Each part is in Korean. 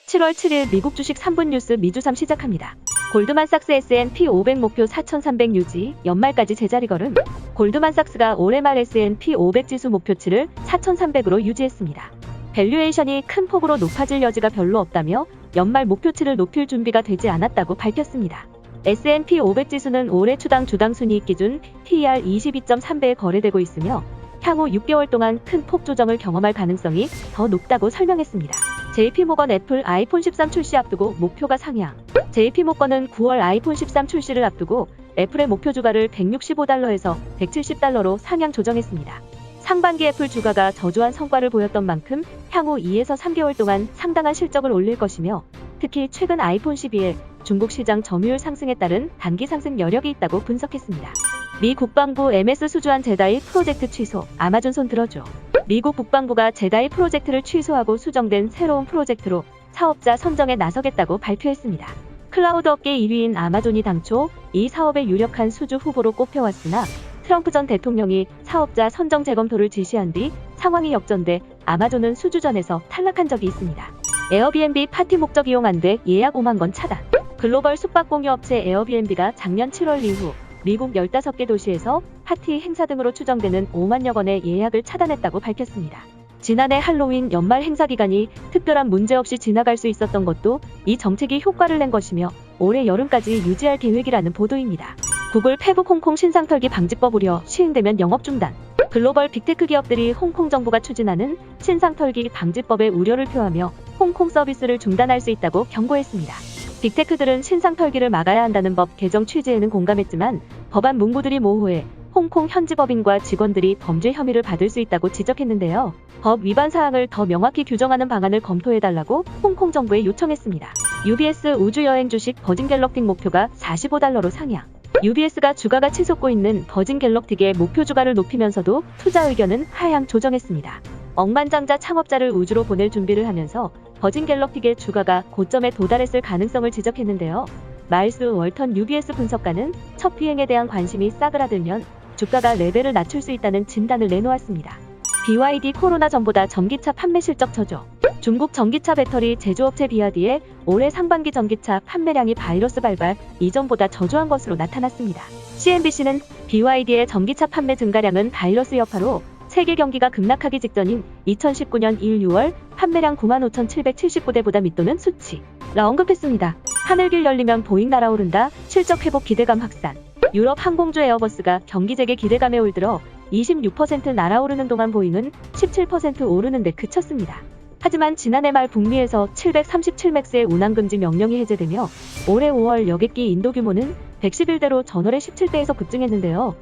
7월 7일 미국 주식 3분 뉴스 미주삼 시작합니다. 골드만삭스 S&P 500 목표 4,300 유지, 연말까지 제자리 걸음. 골드만삭스가 올해 말 S&P 500 지수 목표치를 4,300으로 유지했습니다. 밸류에이션이 큰 폭으로 높아질 여지가 별로 없다며 연말 목표치를 높일 준비가 되지 않았다고 밝혔습니다. S&P 500 지수는 올해 주당 순이익 기준 PER 22.3배에 거래되고 있으며 향후 6개월 동안 큰 폭 조정을 경험할 가능성이 더 높다고 설명했습니다. JP모건 애플 아이폰 13 출시 앞두고 목표가 상향. JP모건은 9월 아이폰 13 출시를 앞두고 애플의 목표 주가를 $165에서 $170로 상향 조정했습니다. 상반기 애플 주가가 저조한 성과를 보였던 만큼 향후 2에서 3개월 동안 상당한 실적을 올릴 것이며 특히 최근 아이폰 12의 중국 시장 점유율 상승에 따른 단기 상승 여력이 있다고 분석했습니다. 미 국방부 MS 수주한 제다이 프로젝트 취소, 아마존 손 들어줘. 미국 국방부가 제다이 프로젝트를 취소하고 수정된 새로운 프로젝트로 사업자 선정에 나서겠다고 발표했습니다. 클라우드 업계 1위인 아마존이 당초 이 사업의 유력한 수주 후보로 꼽혀왔으나 트럼프 전 대통령이 사업자 선정 재검토를 지시한 뒤 상황이 역전돼 아마존은 수주전에서 탈락한 적이 있습니다. 에어비앤비 파티 목적 이용 안 돼 예약 5만 건 차단. 글로벌 숙박 공유 업체 에어비앤비가 작년 7월 이후 미국 15개 도시에서 파티 행사 등으로 추정되는 5만여 건의 예약을 차단했다고 밝혔습니다. 지난해 할로윈 연말 행사 기간이 특별한 문제 없이 지나갈 수 있었던 것도 이 정책이 효과를 낸 것이며 올해 여름까지 유지할 계획이라는 보도입니다. 구글 페북 홍콩 신상털기 방지법 우려 시행되면 영업 중단. 글로벌 빅테크 기업들이 홍콩 정부가 추진하는 신상털기 방지법에 우려를 표하며 홍콩 서비스를 중단할 수 있다고 경고했습니다. 빅테크들은 신상털기를 막아야 한다는 법 개정 취지에는 공감했지만 법안 문구들이 모호해 홍콩 현지 법인과 직원들이 범죄 혐의를 받을 수 있다고 지적했는데요. 법 위반 사항을 더 명확히 규정하는 방안을 검토해달라고 홍콩 정부에 요청했습니다. UBS 우주여행 주식 버진갤럭틱 목표가 $45로 상향. UBS가 주가가치 솟고 있는 버진갤럭틱의 목표 주가를 높이면서도 투자 의견은 하향 조정했습니다. 억만장자 창업자를 우주로 보낼 준비를 하면서 버진갤럭틱의 주가가 고점에 도달했을 가능성을 지적했는데요. 마일스 월턴 UBS 분석가는 첫 비행에 대한 관심이 싸그라들면 주가가 레벨을 낮출 수 있다는 진단을 내놓았습니다. BYD 코로나 전보다 전기차 판매 실적 저조. 중국 전기차 배터리 제조업체 비와디의 올해 상반기 전기차 판매량이 바이러스 발발 이전보다 저조한 것으로 나타났습니다. CNBC는 BYD의 전기차 판매 증가량은 바이러스 여파로 세계 경기가 급락하기 직전인 2019년 1, 6월 판매량 95,779대보다 밑도는 수치라 언급했습니다. 하늘길 열리면 보잉 날아오른다. 실적 회복 기대감 확산. 유럽 항공주 에어버스가 경기 재개 기대감에 올들어 26% 날아오르는 동안 보잉은 17% 오르는 데 그쳤습니다. 하지만 지난해 말 북미에서 737맥스의 운항금지 명령이 해제되며 올해 5월 여객기 인도 규모는 111대로 전월의 17대에서 급증했는데요.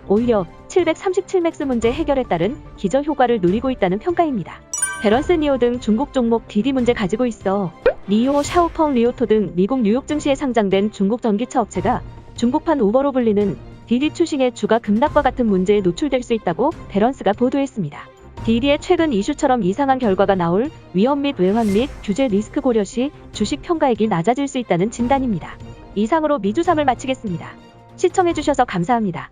오히려 737맥스 문제 해결에 따른 기저 효과를 누리고 있다는 평가입니다. 베런스 니오 등 중국 종목 디디 문제 가지고 있어. 니오, 샤오펑, 리오토 등 미국 뉴욕 증시에 상장된 중국 전기차 업체가 중국판 우버로 불리는 디디 추싱의 주가 급락과 같은 문제에 노출될 수 있다고 베런스가 보도했습니다. 디디의 최근 이슈처럼 이상한 결과가 나올 위험 및 외환 및 규제 리스크 고려 시 주식 평가액이 낮아질 수 있다는 진단입니다. 이상으로 미주삼을 마치겠습니다. 시청해주셔서 감사합니다.